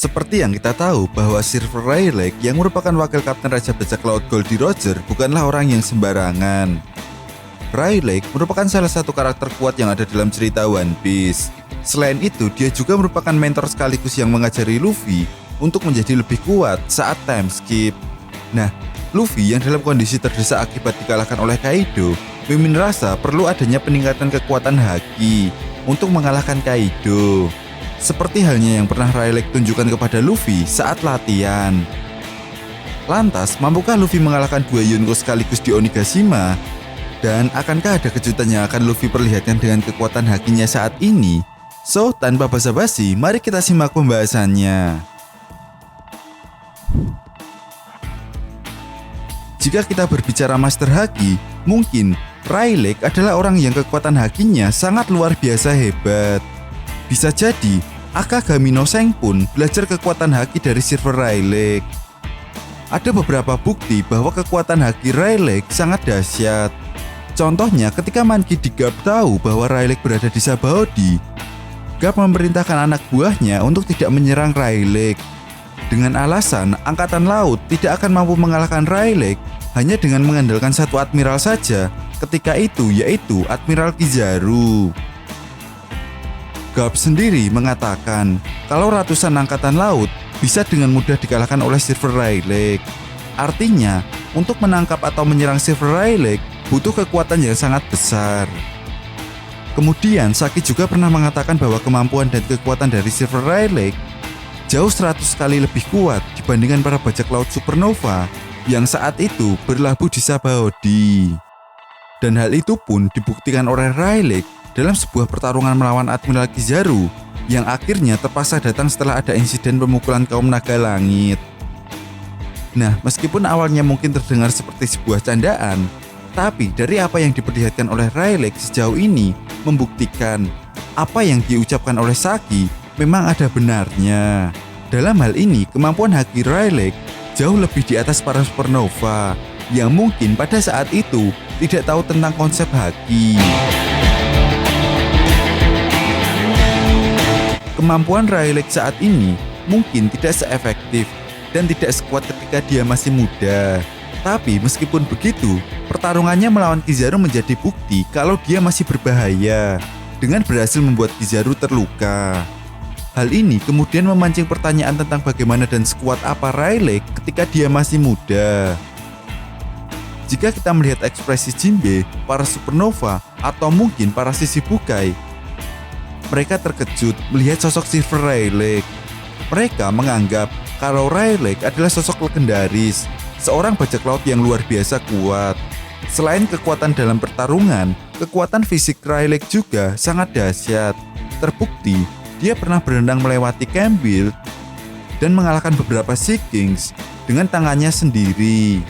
Seperti yang kita tahu bahwa Sir Rayleigh yang merupakan wakil kapten Raja Bajak Laut Goldie Roger bukanlah orang yang sembarangan. Rayleigh merupakan salah satu karakter kuat yang ada dalam cerita One Piece. Selain itu, dia juga merupakan mentor sekaligus yang mengajari Luffy untuk menjadi lebih kuat saat time skip. Nah, Luffy yang dalam kondisi terdesak akibat dikalahkan oleh Kaido, Mimin rasa perlu adanya peningkatan kekuatan Haki untuk mengalahkan Kaido. Seperti halnya yang pernah Rayleigh tunjukkan kepada Luffy saat latihan. Lantas, mampukah Luffy mengalahkan dua Yonko sekaligus di Onigashima? Dan akankah ada kejutan yang akan Luffy perlihatkan dengan kekuatan hakinya saat ini? So, tanpa basa-basi, mari kita simak pembahasannya. Jika kita berbicara Master Haki, mungkin Rayleigh adalah orang yang kekuatan hakinya sangat luar biasa hebat. Bisa jadi, Akagami no Seng pun belajar kekuatan haki dari Sir Rayleigh. Ada beberapa bukti bahwa kekuatan haki Rayleigh sangat dahsyat. Contohnya ketika Monkey D. Garp tahu bahwa Rayleigh berada di Sabaody, Garp memerintahkan anak buahnya untuk tidak menyerang Rayleigh. Dengan alasan angkatan laut tidak akan mampu mengalahkan Rayleigh hanya dengan mengandalkan satu admiral saja, ketika itu yaitu Admiral Kizaru. Garp sendiri mengatakan kalau ratusan angkatan laut bisa dengan mudah dikalahkan oleh Sir Rayleigh. Artinya, untuk menangkap atau menyerang Sir Rayleigh butuh kekuatan yang sangat besar. Kemudian, Saki juga pernah mengatakan bahwa kemampuan dan kekuatan dari Sir Rayleigh jauh 100 kali lebih kuat dibandingkan para bajak laut supernova yang saat itu berlabuh di Sabaody. Dan hal itu pun dibuktikan oleh Rayleigh dalam sebuah pertarungan melawan Admiral Kizaru yang akhirnya terpaksa datang setelah ada insiden pemukulan kaum naga langit. Nah, meskipun awalnya mungkin terdengar seperti sebuah candaan, tapi dari apa yang diperlihatkan oleh Rayleigh sejauh ini membuktikan apa yang diucapkan oleh Saki memang ada benarnya. Dalam hal ini, kemampuan haki Rayleigh jauh lebih di atas para supernova yang mungkin pada saat itu tidak tahu tentang konsep haki. Kemampuan Rayleigh saat ini mungkin tidak seefektif dan tidak sekuat ketika dia masih muda. Tapi meskipun begitu, pertarungannya melawan Kizaru menjadi bukti kalau dia masih berbahaya dengan berhasil membuat Kizaru terluka. Hal ini kemudian memancing pertanyaan tentang bagaimana dan sekuat apa Rayleigh ketika dia masih muda. Jika kita melihat ekspresi Jinbe, para supernova, atau mungkin para Shichibukai, mereka terkejut melihat sosok Sir Rayleigh. Mereka menganggap kalau Rayleigh adalah sosok legendaris, seorang bajak laut yang luar biasa kuat. Selain kekuatan dalam pertarungan, kekuatan fisik Rayleigh juga sangat dahsyat. Terbukti, dia pernah berenang melewati Campbell dan mengalahkan beberapa Sea Kings dengan tangannya sendiri.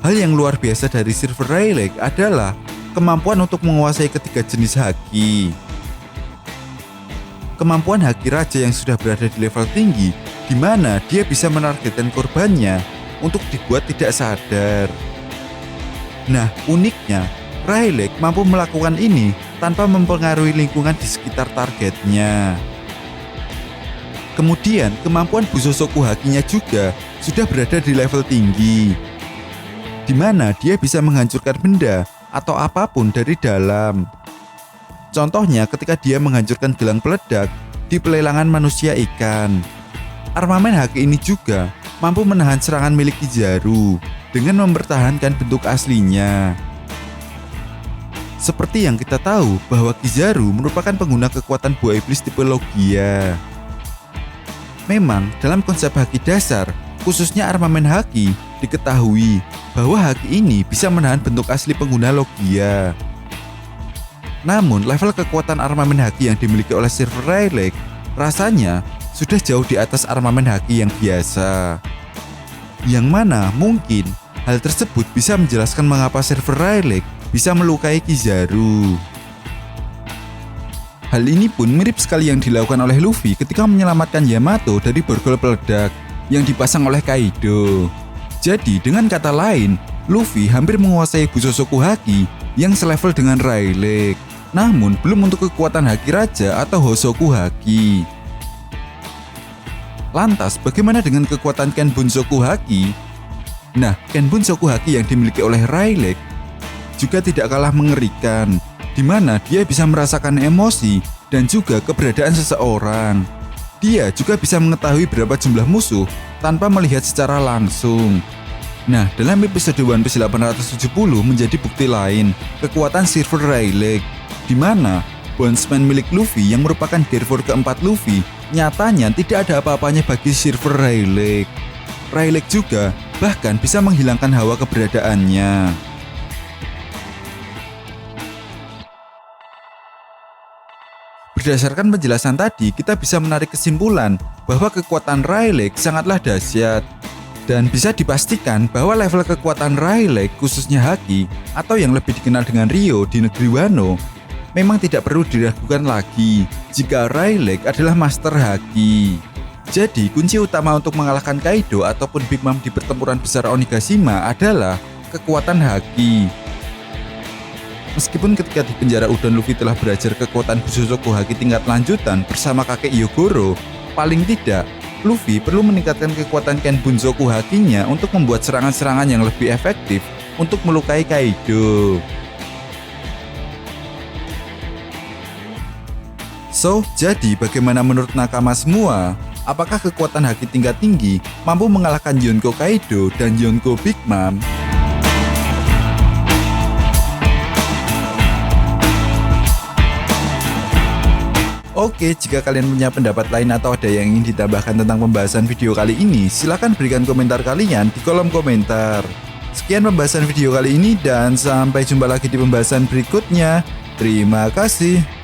Hal yang luar biasa dari Sir Rayleigh adalah kemampuan untuk menguasai ketiga jenis haki. Kemampuan haki raja yang sudah berada di level tinggi, di mana dia bisa menargetkan korbannya untuk dibuat tidak sadar. Nah, uniknya, Rayleigh mampu melakukan ini tanpa mempengaruhi lingkungan di sekitar targetnya. Kemudian, kemampuan Busosoku hakinya juga sudah berada di level tinggi, di mana dia bisa menghancurkan benda atau apapun dari dalam. Contohnya ketika dia menghancurkan gelang peledak di pelelangan manusia ikan. Armamen haki ini juga mampu menahan serangan milik Kizaru dengan mempertahankan bentuk aslinya. Seperti yang kita tahu bahwa Kizaru merupakan pengguna kekuatan buah iblis tipe Logia. Memang dalam konsep haki dasar, khususnya armamen haki, diketahui bahwa haki ini bisa menahan bentuk asli pengguna Logia. Namun level kekuatan armamen haki yang dimiliki oleh Sir Rayleigh rasanya sudah jauh di atas armamen haki yang biasa. Yang mana mungkin hal tersebut bisa menjelaskan mengapa Sir Rayleigh bisa melukai Kizaru. Hal ini pun mirip sekali yang dilakukan oleh Luffy ketika menyelamatkan Yamato dari borgol peledak yang dipasang oleh Kaido. Jadi dengan kata lain, Luffy hampir menguasai Busosoku haki yang selevel dengan Rayleigh, namun belum untuk kekuatan haki raja atau Hosoku haki. Lantas, bagaimana dengan kekuatan Ken Bunsoku Haki? Nah, Ken Bunsoku Haki yang dimiliki oleh Rayleigh juga tidak kalah mengerikan, di mana dia bisa merasakan emosi dan juga keberadaan seseorang. Dia juga bisa mengetahui berapa jumlah musuh tanpa melihat secara langsung. Nah, dalam episode One Piece 870 menjadi bukti lain kekuatan Silver Rayleigh, di mana bondsman milik Luffy yang merupakan Gearforce keempat Luffy nyatanya tidak ada apa-apanya bagi Silver Rayleigh. Rayleigh juga bahkan bisa menghilangkan hawa keberadaannya. Berdasarkan penjelasan tadi, kita bisa menarik kesimpulan bahwa kekuatan Rayleigh sangatlah dahsyat. Dan bisa dipastikan bahwa level kekuatan Rayleigh khususnya Haki atau yang lebih dikenal dengan Rio di negeri Wano memang tidak perlu diragukan lagi jika Rayleigh adalah Master Haki. Jadi kunci utama untuk mengalahkan Kaido ataupun Big Mom di pertempuran besar Onigashima adalah kekuatan Haki. Meskipun ketika di penjara Udon Luffy telah belajar kekuatan Bushoku Haki tingkat lanjutan bersama kakek Hyogoro, paling tidak Luffy perlu meningkatkan kekuatan Ken Bunsoku Hakinya untuk membuat serangan-serangan yang lebih efektif untuk melukai Kaido. So, jadi bagaimana menurut nakama semua? Apakah kekuatan Haki tingkat tinggi mampu mengalahkan Yonko Kaido dan Yonko Big Mom? Oke, jika kalian punya pendapat lain atau ada yang ingin ditambahkan tentang pembahasan video kali ini, silahkan berikan komentar kalian di kolom komentar. Sekian pembahasan video kali ini dan sampai jumpa lagi di pembahasan berikutnya. Terima kasih.